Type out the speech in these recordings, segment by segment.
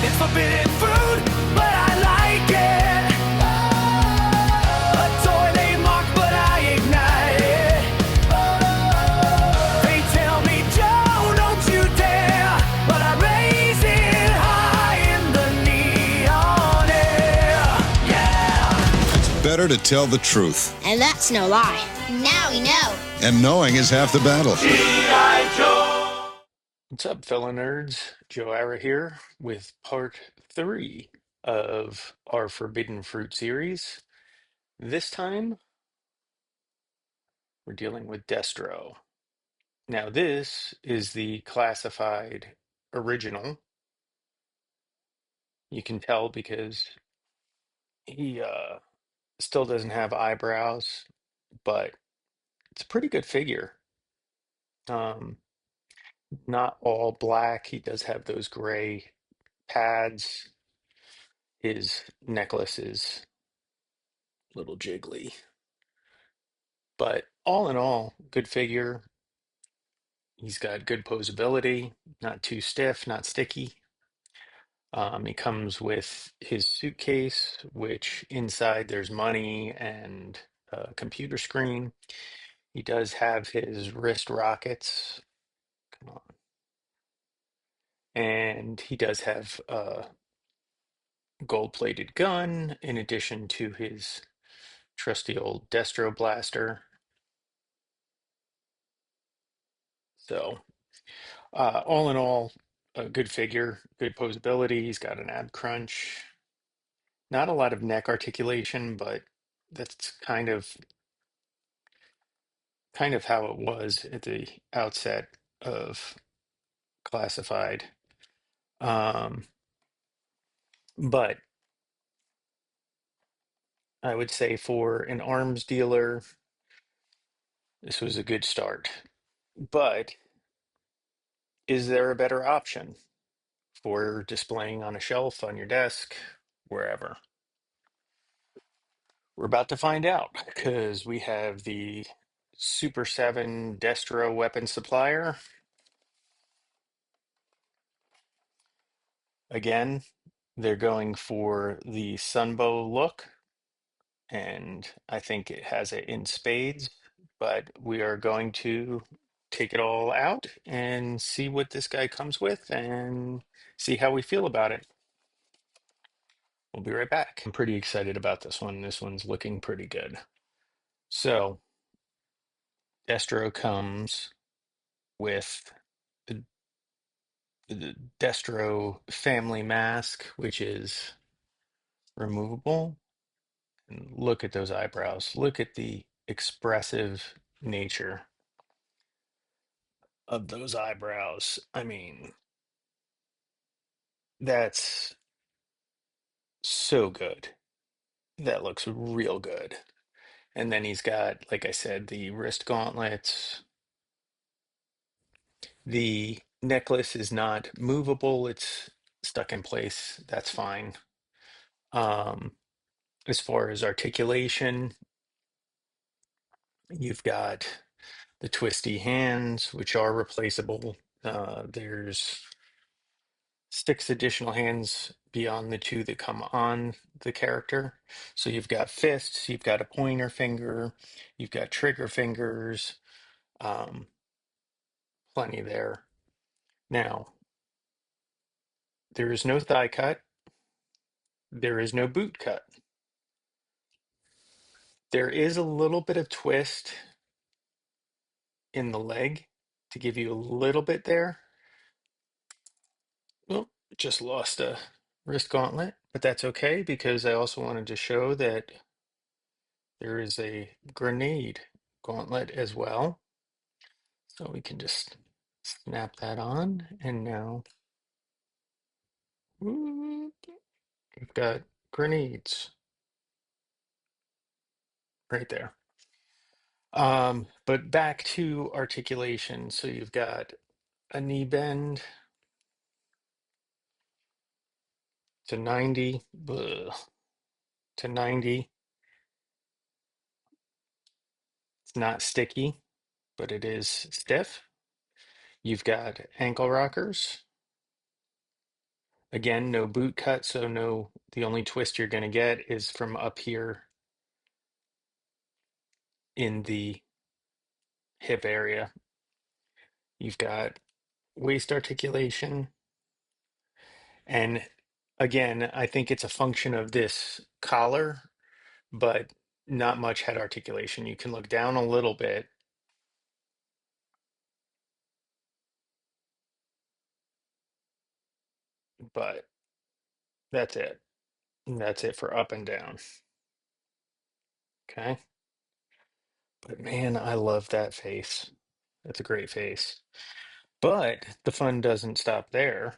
It's forbidden fruit, but I like it. A toy they mock, but I ignite it. They tell me, Joe, don't you dare, but I raise it high in the neon air. Yeah. It's better to tell the truth. And that's no lie. Now we know. And knowing is half the battle. G.I. Joe. What's up, fellow nerds? Joe Ara here with part 3 of our Forbidden Fruit series. This time, we're dealing with Destro. Now, this is the classified original. You can tell because he still doesn't have eyebrows, but it's a pretty good figure. Um, Not all black. He does have those gray pads. His necklace is a little jiggly. But all in all, good figure. He's got good posability, not too stiff, not sticky. He comes with his suitcase, which inside there's money and a computer screen. He does have his wrist rockets. Come on. And he does have a gold-plated gun in addition to his trusty old Destro blaster. So all in all, a good figure, good posability. He's got an ab crunch. Not a lot of neck articulation, but that's kind of how it was at the outset of Classified. Um, but I would say for an arms dealer, this was a good start. But is there a better option for displaying on a shelf, on your desk, wherever? We're about to find out because we have the Super 7 Destro weapon supplier. Again, they're going for the Sunbow look, and I think it has it in spades, but we are going to take it all out and see what this guy comes with and see how we feel about it. We'll be right back. I'm pretty excited about this one. This one's looking pretty good. So, Destro comes with the Destro family mask, which is removable. And look at those eyebrows. Look at the expressive nature of those eyebrows. I mean, that's so good. That looks real good. And then he's got, like I said, the wrist gauntlets. The necklace is not movable, it's stuck in place. That's fine. Um, as far as articulation, you've got the twisty hands, which are replaceable. There's 6 additional hands beyond the 2 that come on the character. So you've got fists, you've got a pointer finger, you've got trigger fingers, um, plenty there. Now, there is no thigh cut, there is no boot cut. There is a little bit of twist in the leg to give you a little bit there. Oh, just lost a wrist gauntlet, but that's okay because I also wanted to show that there is a grenade gauntlet as well. So we can just snap that on, and now whoop, we've got grenades right there. But back to articulation. So you've got a knee bend to 90, to 90. It's not sticky, but it is stiff. You've got ankle rockers. Again, no boot cut, so no, the only twist you're going to get is from up here in the hip area. You've got waist articulation. And again, I think it's a function of this collar, but not much head articulation. You can look down a little bit, but that's it. And that's it for up and down. Okay. But man, I love that face. That's a great face. But the fun doesn't stop there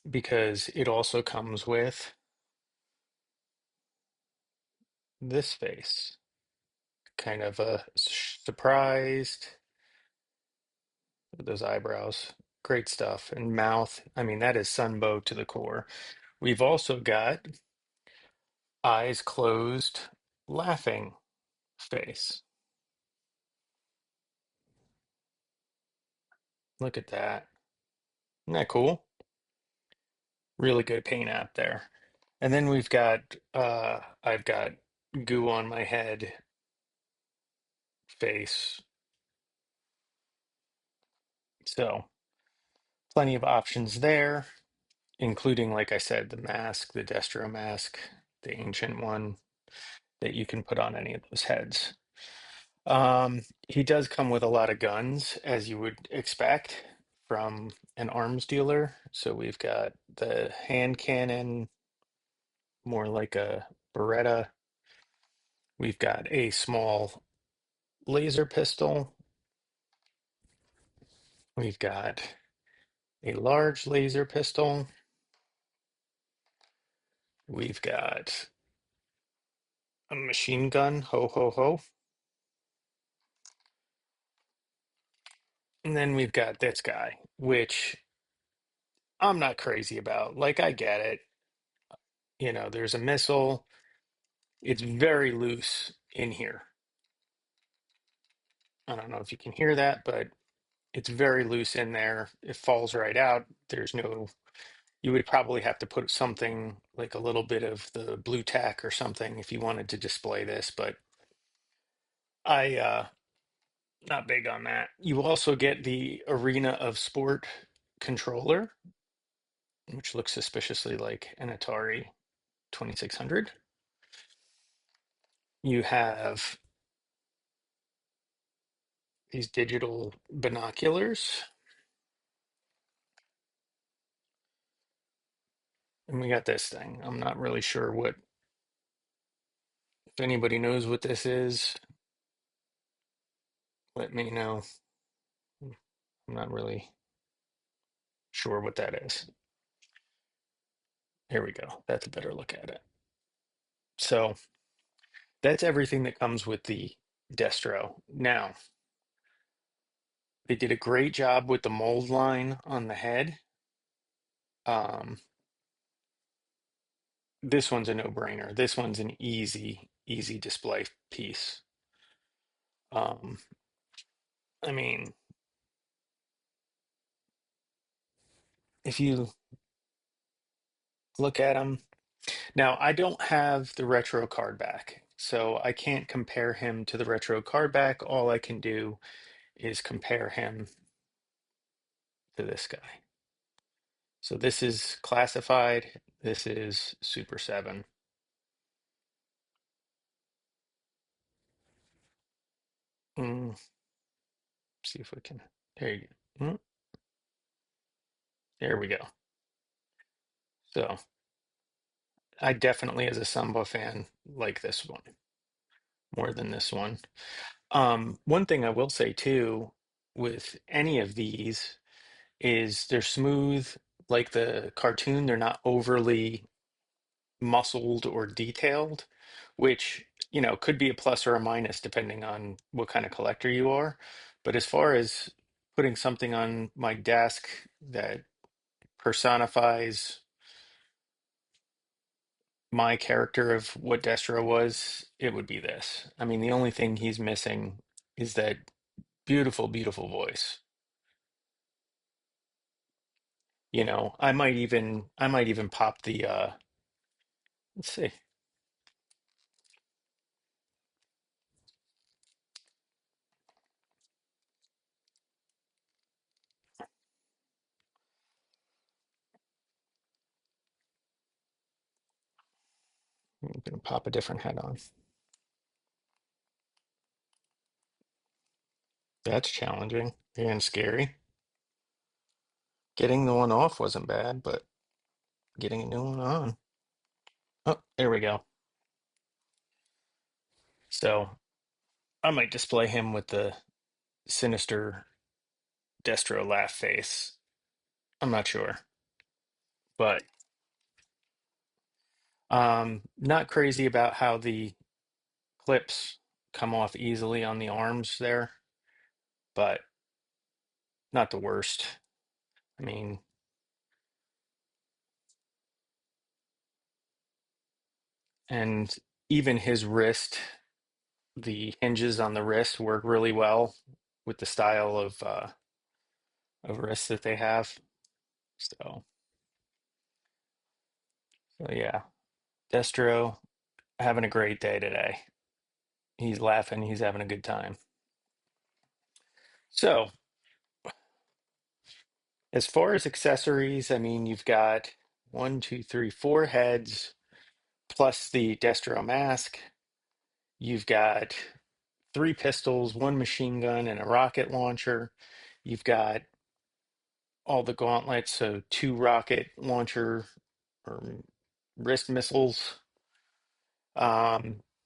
because it also comes with this face. Kind of a surprised with those eyebrows. Great stuff. And mouth. I mean, that is Sunbow to the core. We've also got eyes closed, laughing face. Look at that. Isn't that cool? Really good paint app there. And then we've got I've got goo on my head face. So plenty of options there, including, like I said, the mask, the Destro mask, the ancient one that you can put on any of those heads. He does come with a lot of guns, as you would expect from an arms dealer. So we've got the hand cannon, more like a Beretta. We've got a small laser pistol. We've got a large laser pistol. We've got a machine gun, ho ho ho. And then we've got this guy, which I'm not crazy about. Like, I get it. You know, there's a missile. It's very loose in here. I don't know if you can hear that, but it's very loose in there. It falls right out. There's no, you would probably have to put something like a little bit of the blue tack or something if you wanted to display this, but I not big on that. You also get the Arena of Sport controller, which looks suspiciously like an Atari 2600. You have these digital binoculars, and we got this thing. I'm not really sure what, if anybody knows what this is, let me know. I'm not really sure what that is. Here we go. That's a better look at it. So that's everything that comes with the Destro. Now, they did a great job with the mold line on the head. Um, this one's a no-brainer. This one's an easy display piece. Um, I mean, if you look at them, now I don't have the retro card back, so I can't compare him to the retro card back. All I can do is compare him to this guy. So this is classified. This is Super 7. Mm, see if we can. There you go. There we go. So I definitely, as a Samba fan, like this one more than this one. One thing I will say too, with any of these, is they're smooth like the cartoon. They're not overly muscled or detailed, which, could be a plus or a minus depending on what kind of collector you are. But as far as putting something on my desk that personifies my character of what Destro was, it would be this. I mean, the only thing he's missing is that beautiful, beautiful voice. You know, I might even pop the let's see. I'm gonna pop a different head on. That's challenging and scary. Getting the one off wasn't bad, but getting a new one on. Oh, there we go. So I might display him with the sinister Destro laugh face. I'm not sure, but not crazy about how the clips come off easily on the arms there, but not the worst. I mean, and even his wrist, the hinges on the wrist work really well with the style of wrist that they have. So yeah, Destro having a great day today. He's laughing, he's having a good time. So, as far as accessories, I mean, you've got one, two, three, four heads plus the Destro mask. You've got three pistols, one machine gun, and a rocket launcher. You've got all the gauntlets, so two rocket launcher or wrist missiles.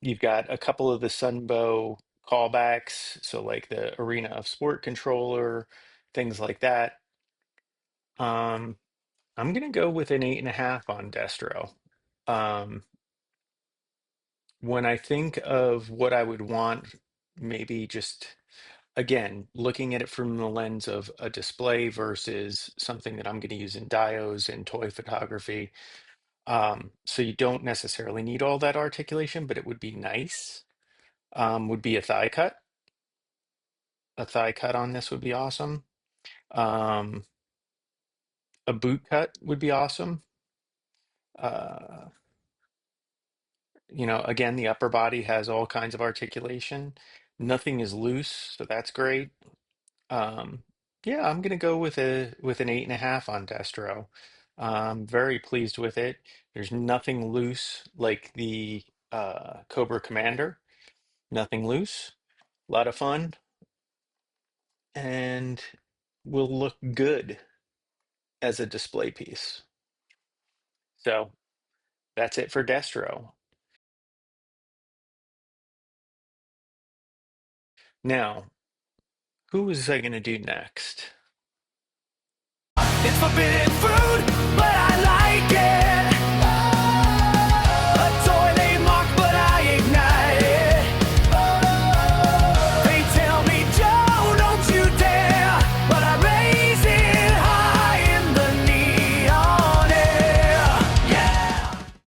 You've got a couple of the Sunbow callbacks, so like the Arena of Sport controller, things like that. Um, I'm gonna go with an 8.5 on Destro. Um, when I think of what I would want, maybe just again, looking at it from the lens of a display versus something that I'm going to use in dios and toy photography. So you don't necessarily need all that articulation, but it would be nice. Would be a thigh cut. A thigh cut on this would be awesome. Um, a boot cut would be awesome. Uh, again, the upper body has all kinds of articulation. Nothing is loose, so that's great. Um, yeah, I'm gonna go with an 8.5 on Destro. Very pleased with it. There's nothing loose like the Cobra Commander. Nothing loose. A lot of fun, and will look good as a display piece. So that's it for Destro. Now, who is I gonna do next? It's forbidden fruit.